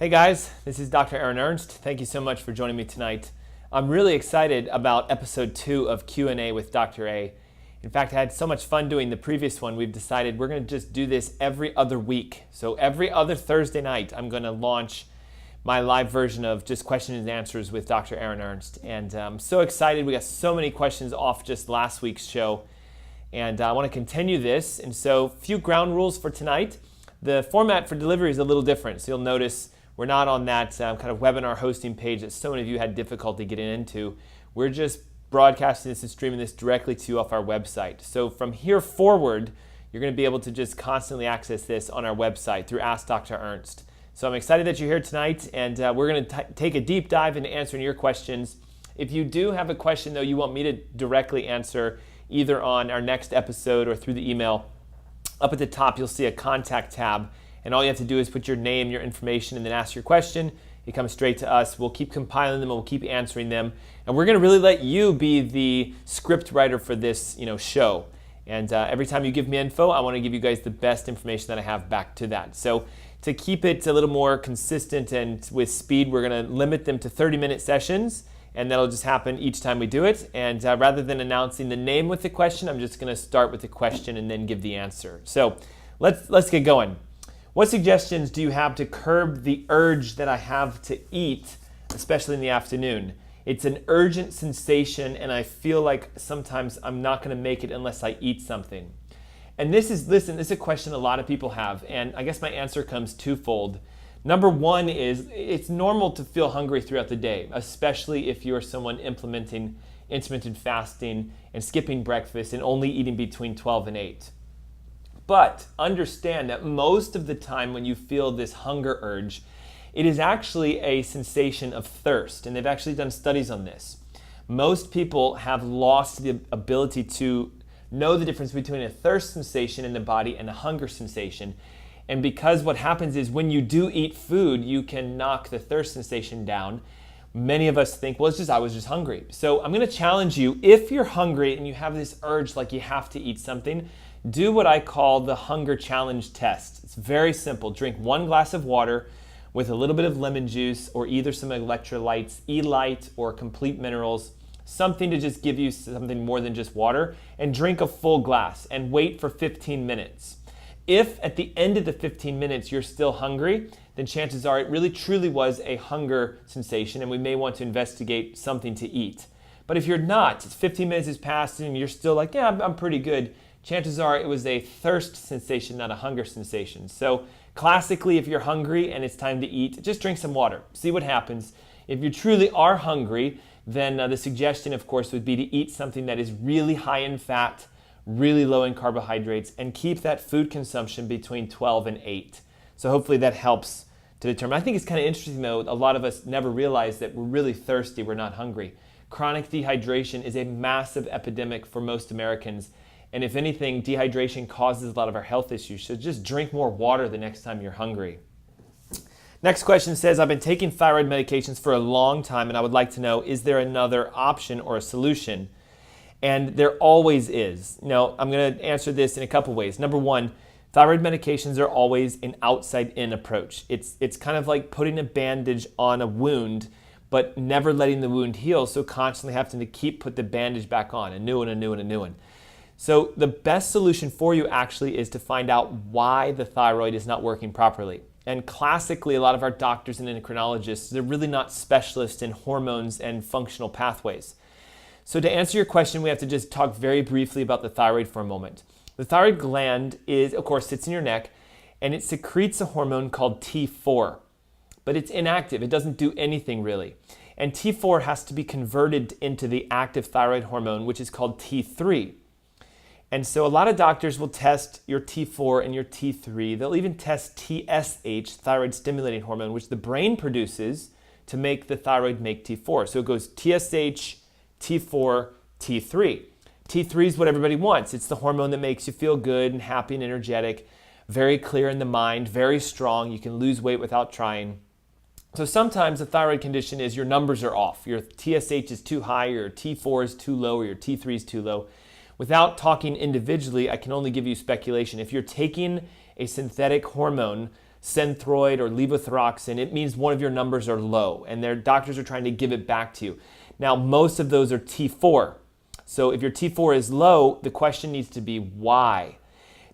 Hey guys, this is Dr. Aaron Ernst. Thank you so much for joining me tonight. I'm really excited about episode 2 of Q&A with Dr. A. In fact, I had so much fun doing the previous one, we've decided we're going to just do this every other week. So every other Thursday night, I'm going to launch my live version of just questions and answers with Dr. Aaron Ernst. And I'm so excited. We got so many questions off just last week's show. And I want to continue this. And so a few ground rules for tonight. The format for delivery is a little different. So you'll notice we're not on that kind of webinar hosting page that so many of you had difficulty getting into. We're just broadcasting this and streaming this directly to you off our website. So from here forward, you're going to be able to just constantly access this on our website through Ask Dr. Ernst. So I'm excited that you're here tonight, and we're going to take a deep dive into answering your questions. If you do have a question, though, you want me to directly answer either on our next episode or through the email, up at the top you'll see a contact tab. And all you have to do is put your name, your information, and then ask your question. It comes straight to us. We'll keep compiling them and we'll keep answering them. And we're going to really let you be the script writer for this show. And every time you give me info, I want to give you guys the best information that I have back to that. So to keep it a little more consistent and with speed, we're going to limit them to 30-minute sessions. And that'll just happen each time we do it. And rather than announcing the name with the question, I'm just going to start with the question and then give the answer. So let's get going. What suggestions do you have to curb the urge that I have to eat, especially in the afternoon? It's an urgent sensation, and I feel like sometimes I'm not going to make it unless I eat something. And this is a question a lot of people have, and I guess my answer comes twofold. Number one is it's normal to feel hungry throughout the day, especially if you're someone implementing intermittent fasting and skipping breakfast and only eating between 12 and 8. But understand that most of the time when you feel this hunger urge, it is actually a sensation of thirst. And they've actually done studies on this. Most people have lost the ability to know the difference between a thirst sensation in the body and a hunger sensation. And because what happens is when you do eat food, you can knock the thirst sensation down. Many of us think, well, I was just hungry. So I'm going to challenge you, if you're hungry and you have this urge like you have to eat something, do what I call the hunger challenge test. It's very simple. Drink 1 glass of water with a little bit of lemon juice or either some electrolytes, E-Lite or Complete Minerals, something to just give you something more than just water, and drink a full glass and wait for 15 minutes. If at the end of the 15 minutes you're still hungry, then chances are it really truly was a hunger sensation and we may want to investigate something to eat. But if you're not, 15 minutes has passed and you're still like, yeah, I'm pretty good, chances are it was a thirst sensation, not a hunger sensation. So classically, if you're hungry and it's time to eat, just drink some water. See what happens. If you truly are hungry, then the suggestion, of course, would be to eat something that is really high in fat, really low in carbohydrates, and keep that food consumption between 12 and 8. So hopefully that helps to determine. I think it's kind of interesting, though, a lot of us never realize that we're really thirsty, we're not hungry. Chronic dehydration is a massive epidemic for most Americans. And if anything, dehydration causes a lot of our health issues. So just drink more water the next time you're hungry. Next question says, I've been taking thyroid medications for a long time and I would like to know, is there another option or a solution? And there always is. I'm going to answer this in a couple ways. Number one, thyroid medications are always an outside-in approach. It's kind of like putting a bandage on a wound, but never letting the wound heal, so constantly having to put the bandage back on, a new one, a new one, a new one. So the best solution for you actually is to find out why the thyroid is not working properly. And classically, a lot of our doctors and endocrinologists, they're really not specialists in hormones and functional pathways. So to answer your question, we have to just talk very briefly about the thyroid for a moment. The thyroid gland sits in your neck, and it secretes a hormone called T4. But it's inactive. It doesn't do anything really. And T4 has to be converted into the active thyroid hormone, which is called T3. And so a lot of doctors will test your T4 and your T3. They'll even test TSH, thyroid stimulating hormone, which the brain produces to make the thyroid make T4. So it goes TSH, T4, T3. T3 is what everybody wants. It's the hormone that makes you feel good and happy and energetic, very clear in the mind, very strong. You can lose weight without trying. So sometimes a thyroid condition is your numbers are off. Your TSH is too high, your T4 is too low, or your T3 is too low. Without talking individually, I can only give you speculation. If you're taking a synthetic hormone Synthroid or levothyroxine, it means one of your numbers are low, and their doctors are trying to give it back to you. Now, most of those are T4. So if your T4 is low, the question needs to be why?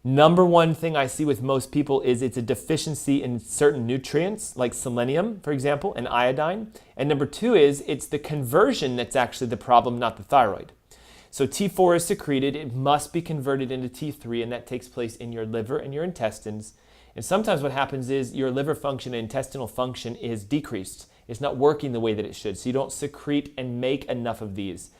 Number one thing I see with most people is it's a deficiency in certain nutrients, like selenium, for example, and iodine. And number two is it's the conversion that's actually the problem, not the thyroid. So T4 is secreted, it must be converted into T3, and that takes place in your liver and your intestines. And sometimes what happens is your liver function and intestinal function is decreased. It's not working the way that it should, so you don't secrete and make enough of these.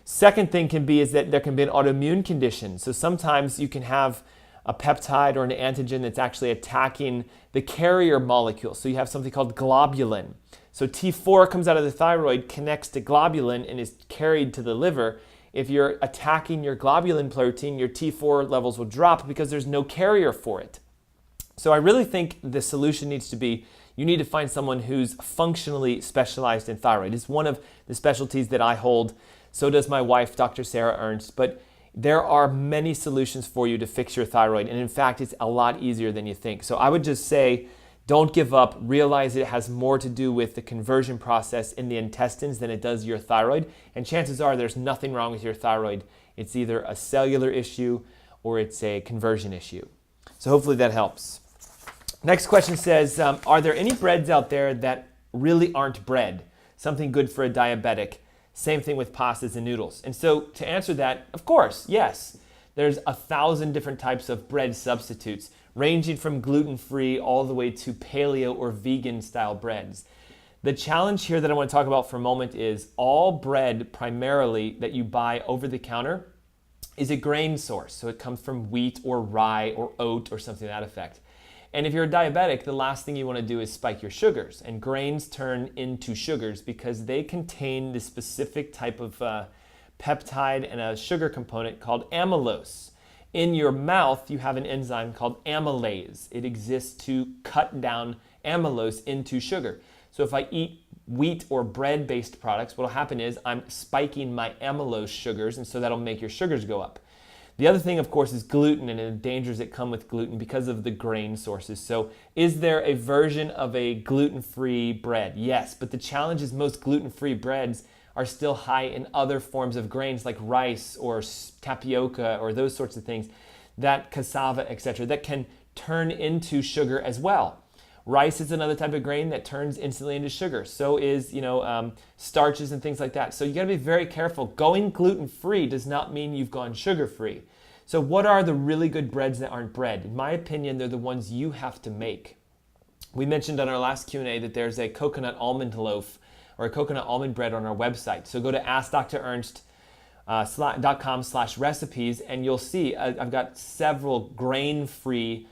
Second thing can be is that there can be an autoimmune condition. So sometimes you can have a peptide or an antigen that's actually attacking the carrier molecule. So you have something called globulin. So T4 comes out of the thyroid, connects to globulin, and is carried to the liver. If you're attacking your globulin protein, your T4 levels will drop because there's no carrier for it. So I really think the solution needs to be you need to find someone who's functionally specialized in thyroid. It's one of the specialties that I hold. So does my wife, Dr. Sarah Ernst. But there are many solutions for you to fix your thyroid. And in fact, it's a lot easier than you think. So I would just say, don't give up. Realize it has more to do with the conversion process in the intestines than it does your thyroid. And chances are there's nothing wrong with your thyroid. It's either a cellular issue or it's a conversion issue. So hopefully that helps. Next question says, are there any breads out there that really aren't bread? Something good for a diabetic? Same thing with pastas and noodles. And so to answer that, of course, yes. There's 1,000 different types of bread substitutes, ranging from gluten-free all the way to paleo or vegan style breads. The challenge here that I want to talk about for a moment is all bread primarily that you buy over the counter is a grain source. So it comes from wheat or rye or oat or something to that effect. And if you're a diabetic, the last thing you want to do is spike your sugars. And grains turn into sugars because they contain this specific type of peptide and a sugar component called amylose. In your mouth, you have an enzyme called amylase. It exists to cut down amylose into sugar. So if I eat wheat or bread-based products, what will happen is I'm spiking my amylose sugars, and so that'll make your sugars go up. The other thing, of course, is gluten and the dangers that come with gluten because of the grain sources. So is there a version of a gluten-free bread? Yes, but the challenge is most gluten-free breads are still high in other forms of grains like rice or tapioca or those sorts of things, that cassava, etc., that can turn into sugar as well. Rice is another type of grain that turns instantly into sugar. So is, starches and things like that. So you got to be very careful. Going gluten-free does not mean you've gone sugar-free. So what are the really good breads that aren't bread? In my opinion, they're the ones you have to make. We mentioned on our last Q&A that there's a coconut almond loaf or a coconut almond bread on our website. So go to askdrernst.com/recipes and you'll see I've got several grain-free,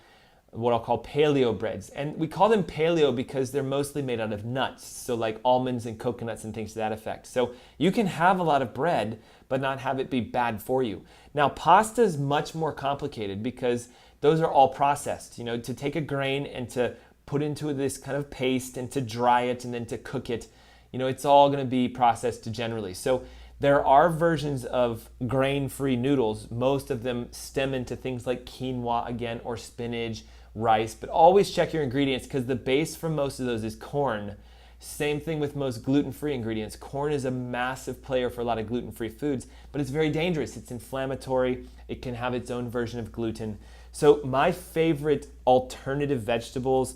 what I'll call paleo breads. And we call them paleo because they're mostly made out of nuts. So like almonds and coconuts and things to that effect. So you can have a lot of bread, but not have it be bad for you. Now pasta is much more complicated because those are all processed. To take a grain and to put into this kind of paste and to dry it and then to cook it, it's all gonna be processed generally. So there are versions of grain-free noodles. Most of them stem into things like quinoa again, or spinach, rice, but always check your ingredients because the base for most of those is corn. Same thing with most gluten-free ingredients. Corn is a massive player for a lot of gluten-free foods, but it's very dangerous. It's inflammatory. It can have its own version of gluten. So my favorite alternative pastas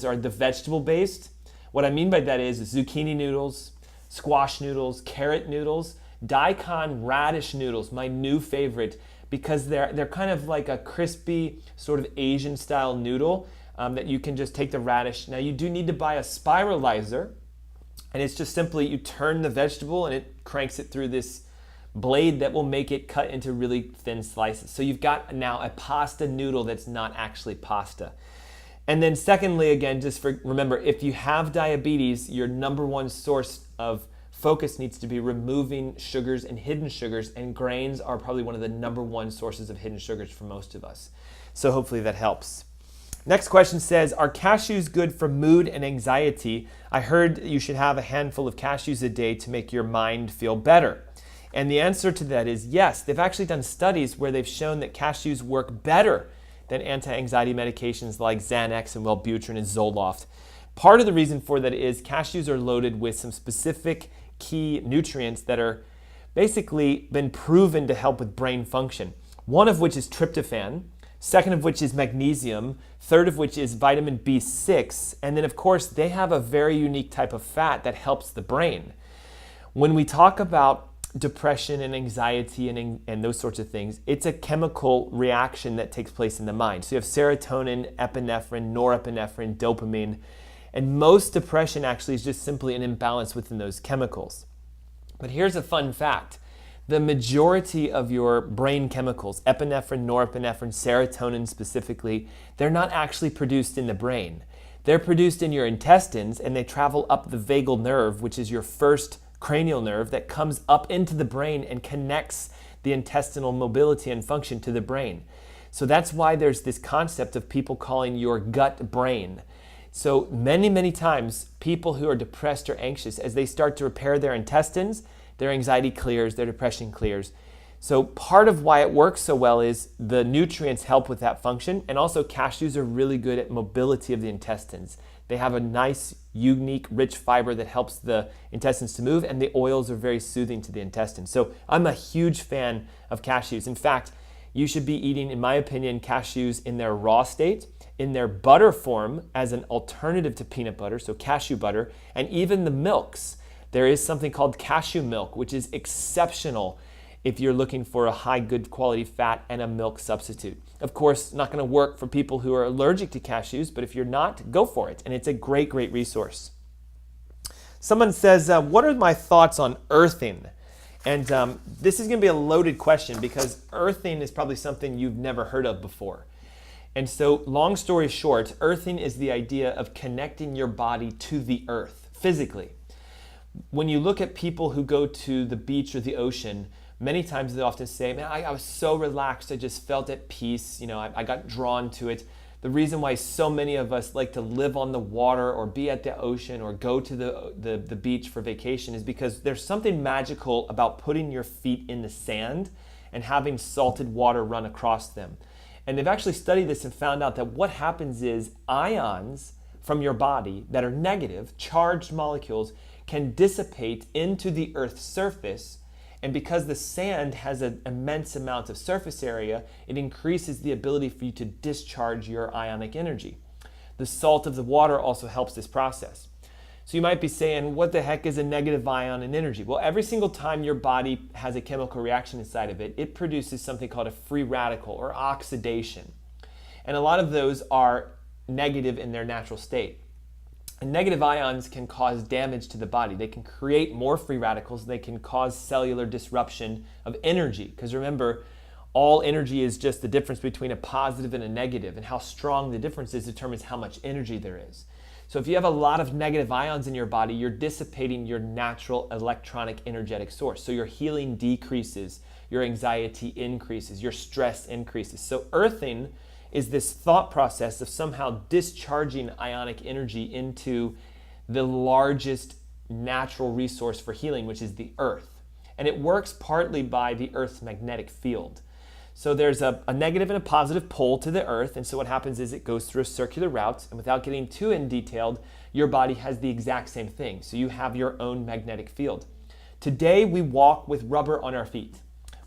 are the vegetable-based. What I mean by that is zucchini noodles, squash noodles, carrot noodles, daikon radish noodles, my new favorite, because they're kind of like a crispy sort of Asian style noodle that you can just take the radish. Now you do need to buy a spiralizer, and it's just simply you turn the vegetable and it cranks it through this blade that will make it cut into really thin slices. So you've got now a pasta noodle that's not actually pasta. And then secondly, again, remember, if you have diabetes, your number one source of focus needs to be removing sugars and hidden sugars, and grains are probably one of the number one sources of hidden sugars for most of us. So hopefully that helps. Next question says, are cashews good for mood and anxiety? I heard you should have a handful of cashews a day to make your mind feel better. And the answer to that is yes. They've actually done studies where they've shown that cashews work better than anti-anxiety medications like Xanax and Wellbutrin and Zoloft. Part of the reason for that is cashews are loaded with some specific key nutrients that are basically been proven to help with brain function. One of which is tryptophan, second of which is magnesium, third of which is vitamin B6, and then of course they have a very unique type of fat that helps the brain. When we talk about depression and anxiety and those sorts of things, it's a chemical reaction that takes place in the mind. So you have serotonin, epinephrine, norepinephrine, dopamine, and most depression actually is just simply an imbalance within those chemicals. But here's a fun fact. The majority of your brain chemicals, epinephrine, norepinephrine, serotonin specifically, they're not actually produced in the brain. They're produced in your intestines, and they travel up the vagal nerve, which is your first cranial nerve that comes up into the brain and connects the intestinal mobility and function to the brain. So that's why there's this concept of people calling your gut brain. So many times people who are depressed or anxious, as they start to repair their intestines, their anxiety clears, their depression clears. So part of why it works so well is the nutrients help with that function, and also cashews are really good at mobility of the intestines. They have a nice, unique, rich fiber that helps the intestines to move, and the oils are very soothing to the intestines. So I'm a huge fan of cashews. In fact, you should be eating, in my opinion, cashews in their raw state, in their butter form as an alternative to peanut butter, so cashew butter, and even the milks. There is something called cashew milk, which is exceptional if you're looking for a high, good quality fat and a milk substitute. Of course, not going to work for people who are allergic to cashews, but if you're not, go for it. And it's a great resource. Someone says, what are my thoughts on earthing? And this is going to be a loaded question because earthing is probably something you've never heard of before. And so, long story short, earthing is the idea of connecting your body to the earth physically. When you look at people who go to the beach or the ocean, many times they often say, man, I was so relaxed, I just felt at peace, I got drawn to it. The reason why so many of us like to live on the water or be at the ocean or go to the beach for vacation is because there's something magical about putting your feet in the sand and having salted water run across them. And they've actually studied this and found out that what happens is ions from your body that are negative, charged molecules, can dissipate into the Earth's surface. And because the sand has an immense amount of surface area, it increases the ability for you to discharge your ionic energy. The salt of the water also helps this process. So you might be saying, what the heck is a negative ion in energy? Well, every single time your body has a chemical reaction inside of it, it produces something called a free radical or oxidation. And a lot of those are negative in their natural state. And negative ions can cause damage to the body. They can create more free radicals. They can cause cellular disruption of energy. Because remember, all energy is just the difference between a positive and a negative. And how strong the difference is determines how much energy there is. So if you have a lot of negative ions in your body, you're dissipating your natural electronic energetic source. So your healing decreases, your anxiety increases, your stress increases. So earthing is this thought process of somehow discharging ionic energy into the largest natural resource for healing, which is the earth. And it works partly by the earth's magnetic field. So there's a negative and a positive pole to the earth, and so what happens is it goes through a circular route, and without getting too in detailed, your body has the exact same thing. So you have your own magnetic field. Today we walk with rubber on our feet.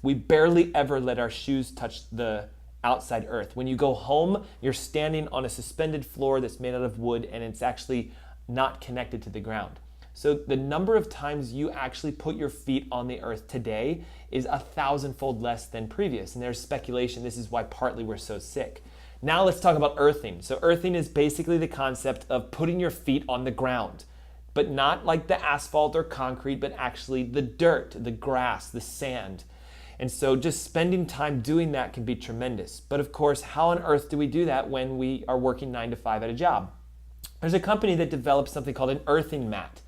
We barely ever let our shoes touch the outside earth. When you go home, you're standing on a suspended floor that's made out of wood, and it's actually not connected to the ground. So the number of times you actually put your feet on the earth today is 1,000-fold less than previous. And there's speculation this is why partly we're so sick. Now let's talk about earthing. So earthing is basically the concept of putting your feet on the ground, but not like the asphalt or concrete, but actually the dirt, the grass, the sand. And so just spending time doing that can be tremendous. But of course, how on earth do we do that when we are working 9 to 5 at a job? There's a company that develops something called an earthing mat.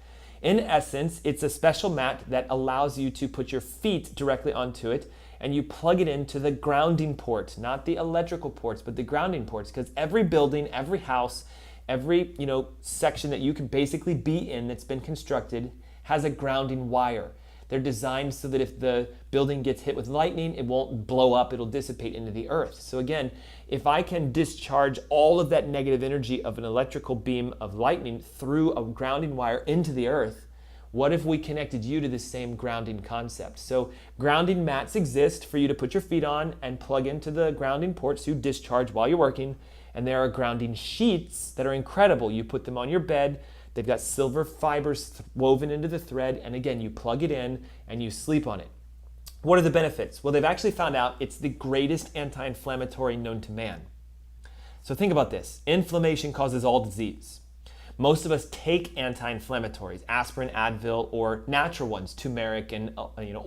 In essence, it's a special mat that allows you to put your feet directly onto it, and you plug it into the grounding port, not the electrical ports, but the grounding ports, because every building, every house, every section that you can basically be in that's been constructed has a grounding wire. They're designed so that if the building gets hit with lightning, it won't blow up, it'll dissipate into the earth. So again, if I can discharge all of that negative energy of an electrical beam of lightning through a grounding wire into the earth, what if we connected you to the same grounding concept? So grounding mats exist for you to put your feet on and plug into the grounding ports you discharge while you're working. And there are grounding sheets that are incredible. You put them on your bed. They've got silver fibers woven into the thread. And again, you plug it in and you sleep on it. What are the benefits? Well, they've actually found out it's the greatest anti-inflammatory known to man. So think about this. Inflammation causes all disease. Most of us take anti-inflammatories, aspirin, Advil, or natural ones, turmeric and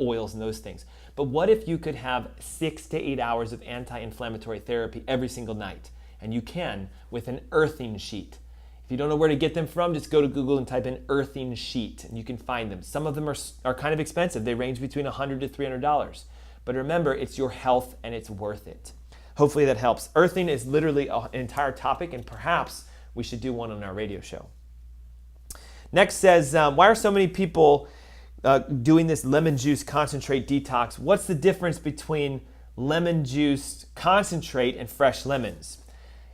oils and those things. But what if you could have 6 to 8 hours of anti-inflammatory therapy every single night? And you can with an earthing sheet. If you don't know where to get them from, just go to Google and type in earthing sheet and you can find them. Some of them are kind of expensive. They range between $100 to $300. But remember, it's your health and it's worth it. Hopefully that helps. Earthing is literally an entire topic, and perhaps we should do one on our radio show. Next says, why are so many people doing this lemon juice concentrate detox? What's the difference between lemon juice concentrate and fresh lemons?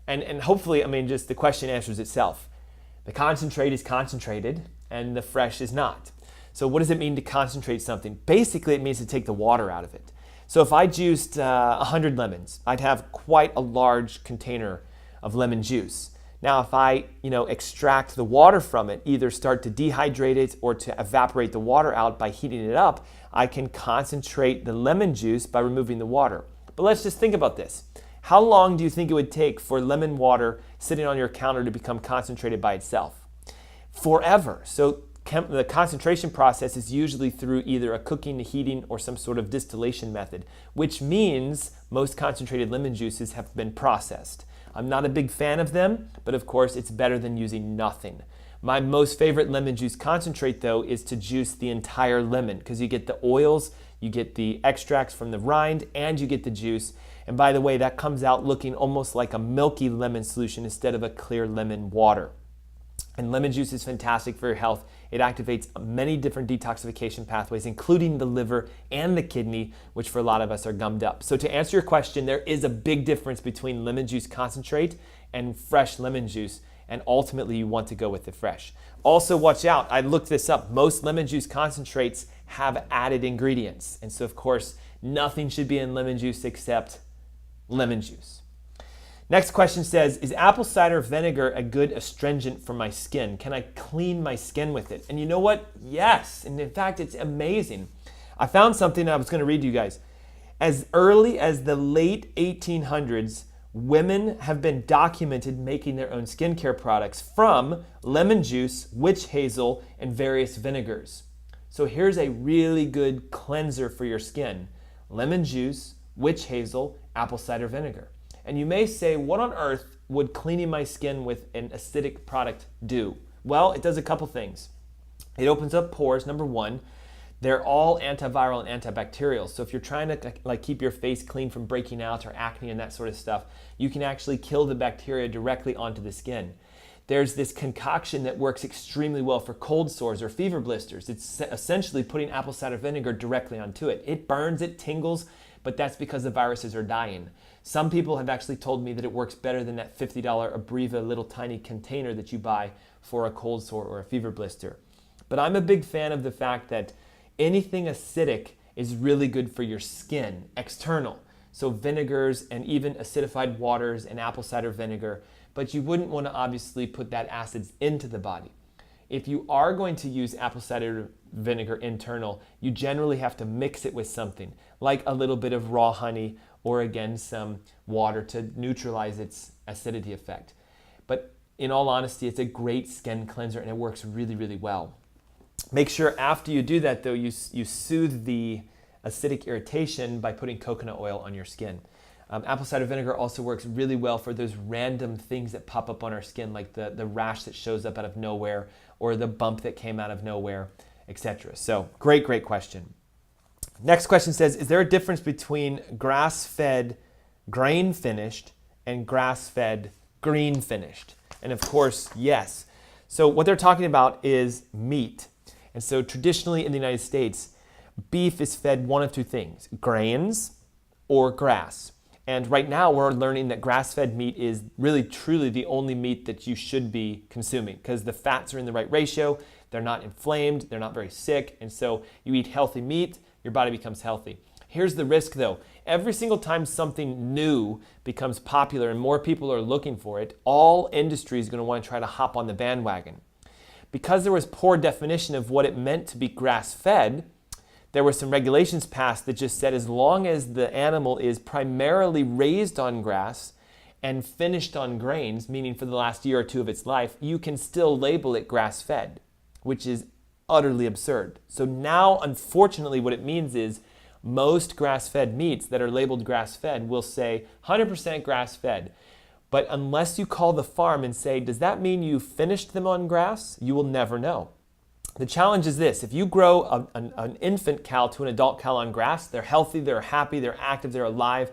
And hopefully, just the question answers itself. The concentrate is concentrated and the fresh is not. So what does it mean to concentrate something? Basically, it means to take the water out of it. So if I juiced 100 lemons, I'd have quite a large container of lemon juice. Now, if I, extract the water from it, either start to dehydrate it or to evaporate the water out by heating it up, I can concentrate the lemon juice by removing the water. But let's just think about this. How long do you think it would take for lemon water sitting on your counter to become concentrated by itself? Forever. So the concentration process is usually through either a cooking, heating, or some sort of distillation method, which means most concentrated lemon juices have been processed. I'm not a big fan of them, but of course it's better than using nothing. My most favorite lemon juice concentrate, though, is to juice the entire lemon because you get the oils, you get the extracts from the rind, and you get the juice. And by the way, that comes out looking almost like a milky lemon solution instead of a clear lemon water. And lemon juice is fantastic for your health. It activates many different detoxification pathways, including the liver and the kidney, which for a lot of us are gummed up. So to answer your question, there is a big difference between lemon juice concentrate and fresh lemon juice, and ultimately you want to go with the fresh. Also, watch out, I looked this up. Most lemon juice concentrates have added ingredients. And so of course, nothing should be in lemon juice except lemon juice. Next question says, is apple cider vinegar a good astringent for my skin? Can I clean my skin with it? And you know what? Yes. And in fact, it's amazing. I found something I was going to read to you guys. As early as the late 1800s, women have been documented making their own skincare products from lemon juice, witch hazel, and various vinegars. So here's a really good cleanser for your skin. Lemon juice, witch hazel, apple cider vinegar. And you may say, what on earth would cleaning my skin with an acidic product do? Well, it does a couple things. It opens up pores, number one. They're all antiviral and antibacterial. So if you're trying to keep your face clean from breaking out or acne and that sort of stuff, you can actually kill the bacteria directly onto the skin. There's this concoction that works extremely well for cold sores or fever blisters. It's essentially putting apple cider vinegar directly onto it. It burns, it tingles, but that's because the viruses are dying. Some people have actually told me that it works better than that $50 Abreva little tiny container that you buy for a cold sore or a fever blister. But I'm a big fan of the fact that anything acidic is really good for your skin, external. So vinegars and even acidified waters and apple cider vinegar, but you wouldn't want to obviously put that acids into the body. If you are going to use apple cider vinegar internal, you generally have to mix it with something, like a little bit of raw honey or again some water to neutralize its acidity effect. But in all honesty, it's a great skin cleanser and it works really, really well. Make sure after you do that though, you soothe the acidic irritation by putting coconut oil on your skin. Apple cider vinegar also works really well for those random things that pop up on our skin, like the rash that shows up out of nowhere or the bump that came out of nowhere, etc. So great question. Next question says, is there a difference between grass-fed grain finished and grass-fed green finished? And of course, yes. So what they're talking about is meat. And so traditionally in the United States, beef is fed one of two things, grains or grass. And right now we're learning that grass-fed meat is really truly the only meat that you should be consuming because the fats are in the right ratio, they're not inflamed, they're not very sick, and so you eat healthy meat, your body becomes healthy. Here's the risk though. Every single time something new becomes popular and more people are looking for it, all industry is going to want to try to hop on the bandwagon. Because there was poor definition of what it meant to be grass-fed, there were some regulations passed that just said as long as the animal is primarily raised on grass and finished on grains, meaning for the last year or two of its life, you can still label it grass-fed, which is utterly absurd. So now, unfortunately, what it means is most grass-fed meats that are labeled grass-fed will say 100% grass-fed. But unless you call the farm and say, does that mean you finished them on grass? You will never know. The challenge is this: if you grow an infant cow to an adult cow on grass, they're healthy, they're happy, they're active, they're alive,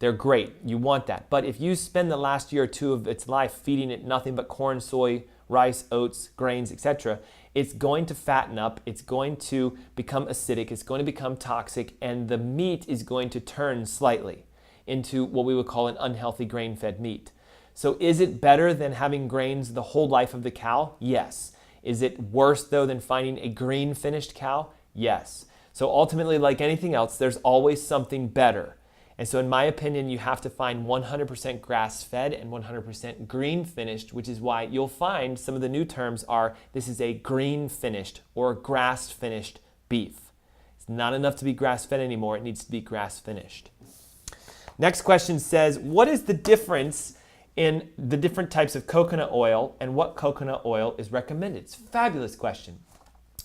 they're great. You want that. But if you spend the last year or two of its life feeding it nothing but corn, soy, rice, oats, grains, etc., it's going to fatten up, it's going to become acidic, it's going to become toxic, and the meat is going to turn slightly into what we would call an unhealthy grain-fed meat. So is it better than having grains the whole life of the cow? Yes. Is it worse, though, than finding a green-finished cow? Yes. So ultimately, like anything else, there's always something better. And so in my opinion, you have to find 100% grass-fed and 100% green-finished, which is why you'll find some of the new terms are, this is a green-finished or grass-finished beef. It's not enough to be grass-fed anymore. It needs to be grass-finished. Next question says, what is the difference in the different types of coconut oil and what coconut oil is recommended? It's a fabulous question.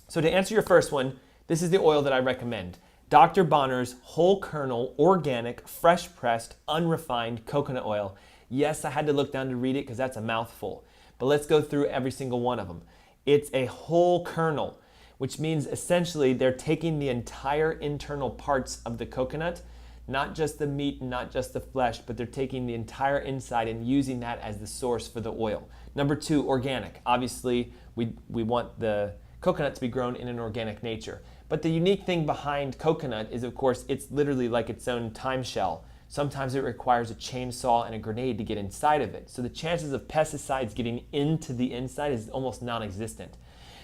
So to answer your first one, this is the oil that I recommend. Dr. Bonner's whole kernel, organic, fresh pressed, unrefined coconut oil. Yes, I had to look down to read it because that's a mouthful, but let's go through every single one of them. It's a whole kernel, which means essentially they're taking the entire internal parts of the coconut, not just the meat, not just the flesh, but they're taking the entire inside and using that as the source for the oil. Number two, organic. Obviously, we want the coconut to be grown in an organic nature. But the unique thing behind coconut is, of course, it's literally like its own time shell. Sometimes it requires a chainsaw and a grenade to get inside of it. So the chances of pesticides getting into the inside is almost non-existent.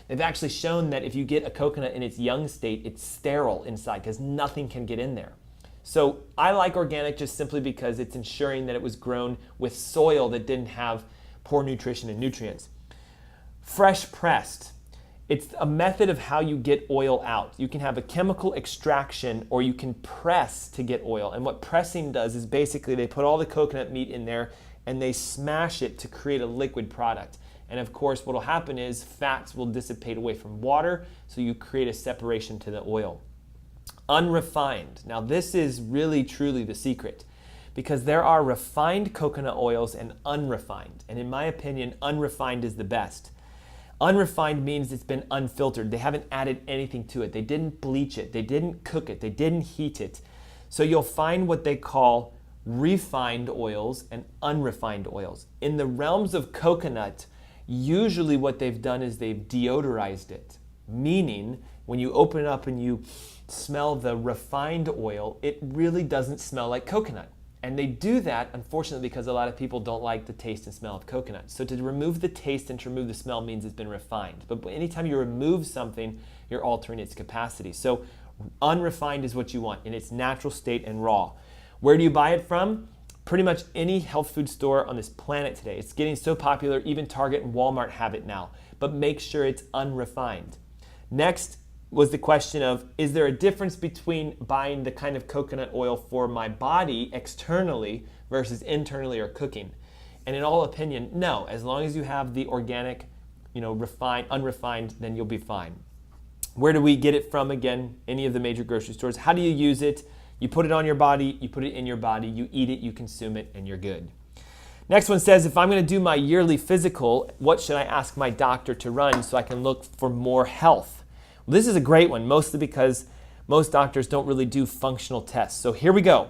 They've actually shown that if you get a coconut in its young state, it's sterile inside because nothing can get in there. So I like organic just simply because it's ensuring that it was grown with soil that didn't have poor nutrition and nutrients. Fresh pressed. It's a method of how you get oil out. You can have a chemical extraction or you can press to get oil. And what pressing does is basically they put all the coconut meat in there and they smash it to create a liquid product. And of course what will happen is fats will dissipate away from water, so you create a separation to the oil. Unrefined. Now this is really truly the secret, because there are refined coconut oils and unrefined. And in my opinion, unrefined is the best. Unrefined means it's been unfiltered. They haven't added anything to it. They didn't bleach it. They didn't cook it. They didn't heat it. So you'll find what they call refined oils and unrefined oils. In the realms of coconut, usually what they've done is they've deodorized it, meaning when you open it up and you smell the refined oil, it really doesn't smell like coconut. And they do that, unfortunately, because a lot of people don't like the taste and smell of coconut. So to remove the taste and to remove the smell means it's been refined. But anytime you remove something, you're altering its capacity. So unrefined is what you want in its natural state and raw. Where do you buy it from? Pretty much any health food store on this planet today. It's getting so popular, even Target and Walmart have it now. But make sure it's unrefined. Next was the question of, is there a difference between buying the kind of coconut oil for my body externally versus internally or cooking? And in all opinion, no. As long as you have the organic, refined, unrefined, then you'll be fine. Where do we get it from? Again, any of the major grocery stores. How do you use it? You put it on your body, you put it in your body, you eat it, you consume it, and you're good. Next one says, if I'm going to do my yearly physical, what should I ask my doctor to run so I can look for more health? Well, this is a great one, mostly because most doctors don't really do functional tests. So here we go.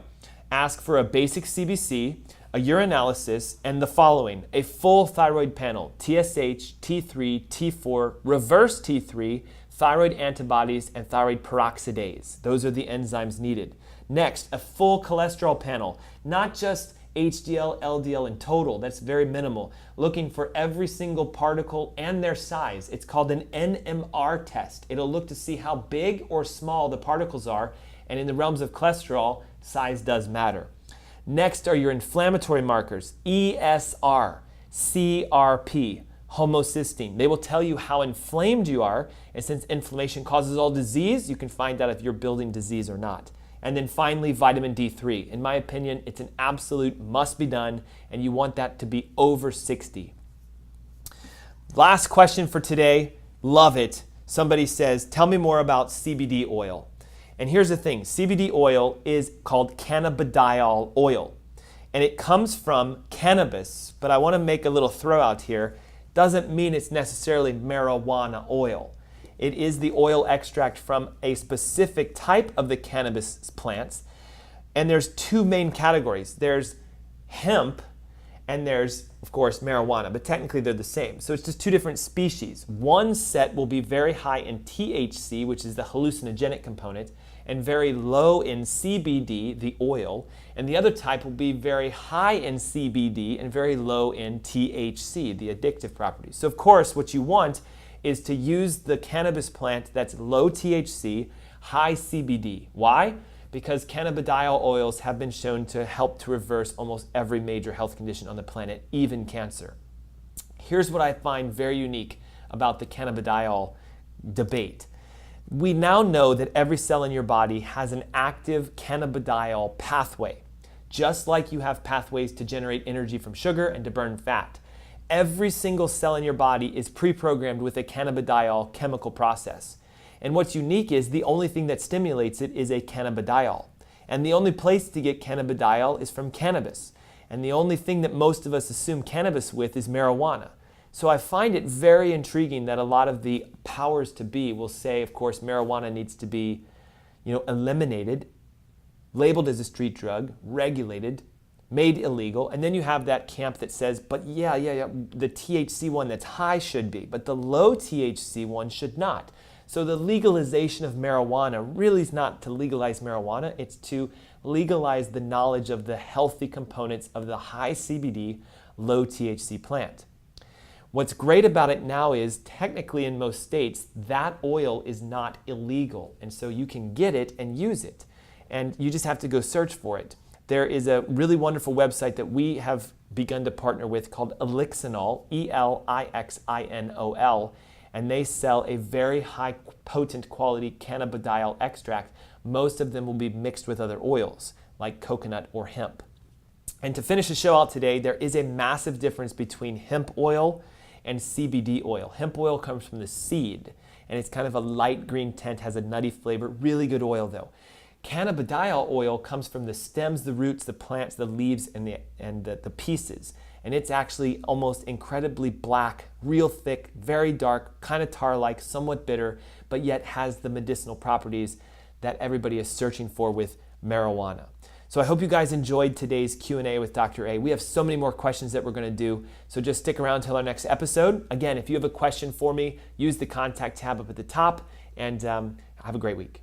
Ask for a basic CBC, a urinalysis, and the following: a full thyroid panel, TSH, T3, T4, reverse T3, thyroid antibodies, and thyroid peroxidase. Those are the enzymes needed. Next, a full cholesterol panel, not just HDL, LDL in total, that's very minimal. Looking for every single particle and their size. It's called an NMR test. It'll look to see how big or small the particles are, and in the realms of cholesterol, size does matter. Next are your inflammatory markers, ESR, CRP, homocysteine. They will tell you how inflamed you are, and since inflammation causes all disease, you can find out if you're building disease or not. And then finally, vitamin D3. In my opinion, it's an absolute must be done, and you want that to be over 60. Last question for today, love it. Somebody says, tell me more about CBD oil. And here's the thing, CBD oil is called cannabidiol oil, and it comes from cannabis, but I want to make a little throw out here. Doesn't mean it's necessarily marijuana oil. It is the oil extract from a specific type of the cannabis plants. And there's two main categories. There's hemp and there's, of course, marijuana, but technically they're the same. So it's just two different species. One set will be very high in THC, which is the hallucinogenic component, and very low in CBD, the oil. And the other type will be very high in CBD and very low in THC, the addictive properties. So of course, what you want is to use the cannabis plant that's low THC, high CBD. Why? Because cannabidiol oils have been shown to help to reverse almost every major health condition on the planet, even cancer. Here's what I find very unique about the cannabidiol debate. We now know that every cell in your body has an active cannabidiol pathway, just like you have pathways to generate energy from sugar and to burn fat. Every single cell in your body is pre-programmed with a cannabidiol chemical process. And what's unique is the only thing that stimulates it is a cannabidiol. And the only place to get cannabidiol is from cannabis. And the only thing that most of us assume cannabis with is marijuana. So I find it very intriguing that a lot of the powers to be will say, of course, marijuana needs to be, eliminated, labeled as a street drug, regulated, made illegal, and then you have that camp that says, but yeah, the THC one that's high should be, but the low THC one should not. So the legalization of marijuana really is not to legalize marijuana, it's to legalize the knowledge of the healthy components of the high CBD, low THC plant. What's great about it now is technically in most states, that oil is not illegal, and so you can get it and use it, and you just have to go search for it. There is a really wonderful website that we have begun to partner with called Elixinol, Elixinol, and they sell a very high potent quality cannabidiol extract. Most of them will be mixed with other oils like coconut or hemp. And to finish the show out today, there is a massive difference between hemp oil and CBD oil. Hemp oil comes from the seed, and it's kind of a light green tint, has a nutty flavor, really good oil though. Cannabidiol oil comes from the stems, the roots, the plants, the leaves, and the pieces. And it's actually almost incredibly black, real thick, very dark, kind of tar-like, somewhat bitter, but yet has the medicinal properties that everybody is searching for with marijuana. So I hope you guys enjoyed today's Q&A with Dr. A. We have so many more questions that we're going to do, so just stick around till our next episode. Again, if you have a question for me, use the contact tab up at the top, and have a great week.